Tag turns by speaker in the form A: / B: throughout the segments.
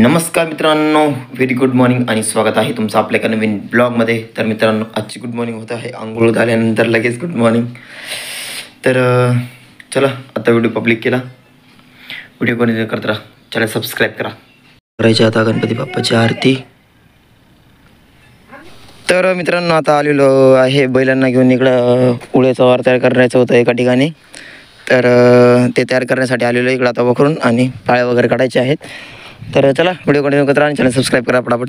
A: नमस्कार मित्रांनो, very good morning आणि स्वागत आहे तुमचं आपल्या एका नवीन ब्लॉगमध्ये. तर मित्रांनो, आजची गुड मॉर्निंग होत आहे आंघोळ झाल्यानंतर लगेच गुड मॉर्निंग. तर चला आता व्हिडिओ पब्लिक केला, व्हिडिओ कोणी करत राहा, चॅनल सबस्क्राईब करा. करायची आता गणपती बाप्पाची आरती. तर मित्रांनो, आता आलेलो आहे बैलांना घेऊन इकडं उळ्याचा वार तयार करायचं होतं एका ठिकाणी. तर ते तयार करण्यासाठी आलेलो इकडं आता वखरून आणि पाळे वगैरे काढायचे आहेत. तर चला व्हिडिओ कंटिन्यू करत राहा, चॅनल सबस्क्राईब करा पटापट.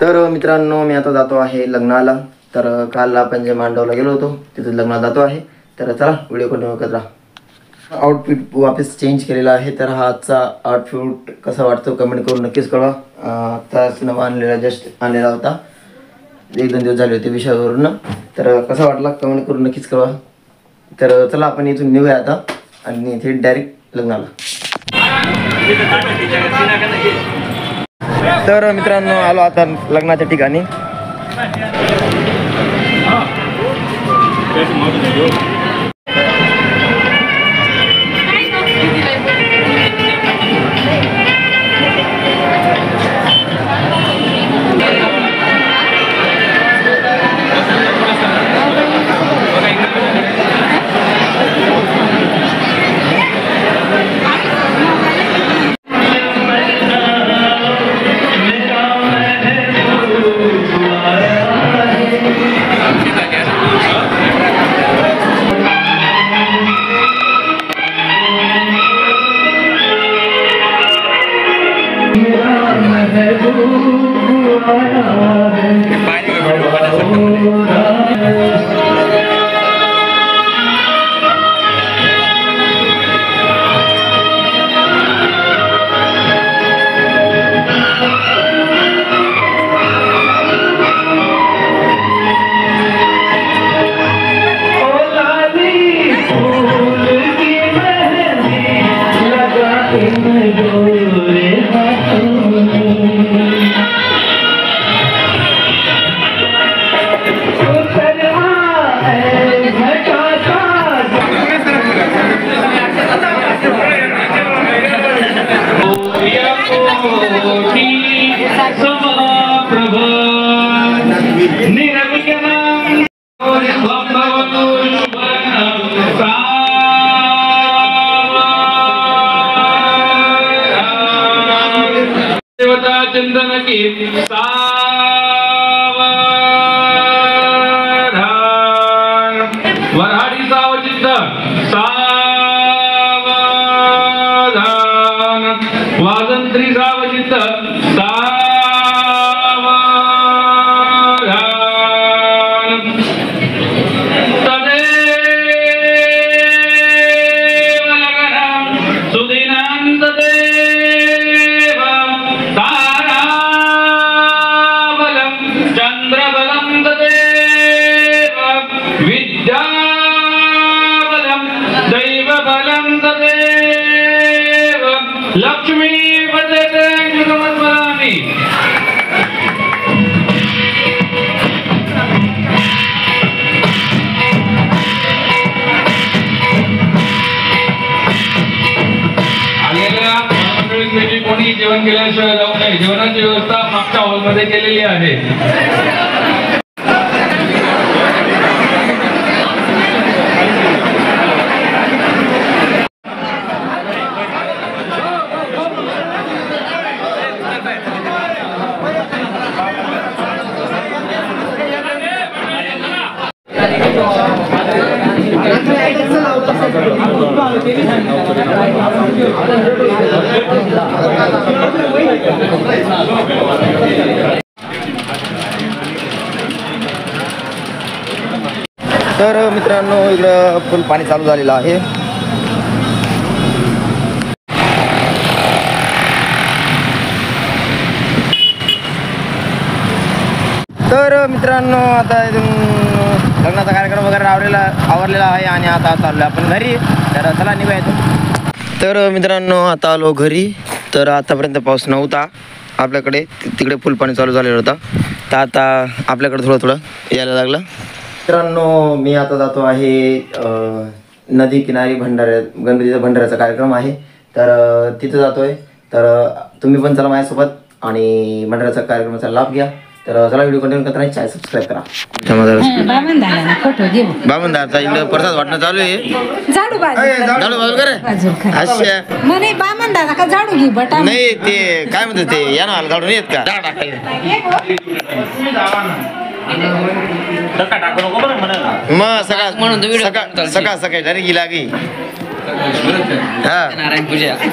A: तर मित्रांनो, मी आता जातो आहे लग्नाला. तर काल आपण जे मांडवला गेलो होतो तिथं लग्नाला जातो आहे. तर चला व्हिडिओ कंटिन्यू करत राहा. आउटफिट वापस चेंज केलेला आहे. तर हा आजचा आउटफिट कसा वाटतो कमेंट करून नक्कीच कळवा. आत्ताच नवा आणलेला, जस्ट आणलेला होता, 1-2 दिवस झाले होते विषयावरून. तर कसा वाटला कमेंट करून नक्कीच कळवा. तर चला आपण इथून निघूया आता आणि थेट डायरेक्ट लग्नाला. तर मित्रांनो, आलो आता लग्नाच्या ठिकाणी.
B: चंदन की सावधान, वऱ्हाडी सावचित्त सावधान, वाजंत्री सावचित्त सावधान. तदेव लग्नं सुदिनं तदेव चंद्रबलं तदेव विद्याबलं दैवबलं तदेव लक्ष्मी पदते कृतमस्मरामि. आलेल्या मंडळींपैकी कोणी जेवण केल्याशिवाय जाऊ नये. जेवणाची व्यवस्था मागच्या हॉलमध्ये केलेली आहे.
A: तर मित्रांनो, इकडं फुल पाणी चालू झालेलं आहे. तर मित्रांनो, आता लग्नाचा कार्यक्रम वगैरे आवरलेला आहे आणि आता चाललो आपण घरी. तर चला निघूया इथून. तर मित्रांनो, आता आलो घरी. तर आतापर्यंत पाऊस नव्हता आपल्याकडे, तिकडे फुल पाणी चालू झालेलं होतं. तर आता आपल्याकडे थोडं थोडं यायला लागलं. मित्रांनो, मी आता जातो आहे नदी किनारी. गणपतीचा भंडाऱ्याचा कार्यक्रम आहे, तर तिथं जातोय. तर तुम्ही पण चला माझ्यासोबत आणि मंडळाचा कार्यक्रमाचा लाभ घ्या. तर चला व्हिडिओ कंटिन्यू करताना चॅनल सबस्क्राईब करा. बामनदारचा इकडे प्रसाद वाटणं चालू आहे.
C: झाडू
A: झाडू बाजू करे अच्छा
C: म्हणे बामन दादा का झाडू घे बटा
A: नाही ते काय म्हणतात ते या ना झाडून येत का मग सकाळ सकाळी डायरेक्ट गेला की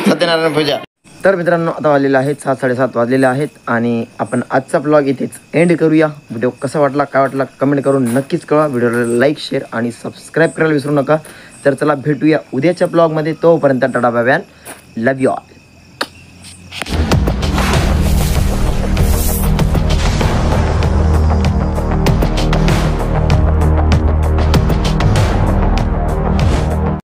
A: सत्यनारायण पूजा. तर मित्रांनो आता वाजलेले आहेत 7:30 वाजलेले आहेत आणि आपण आजचा ब्लॉग इथेच एंड करूया. व्हिडिओ कसा वाटला काय वाटला कमेंट करून नक्कीच कळवा. व्हिडिओला लाईक शेअर आणि सबस्क्राईब करायला विसरू नका. तर चला भेटूया उद्याच्या ब्लॉगमध्ये. तोपर्यंत tata bye bye. Love you all.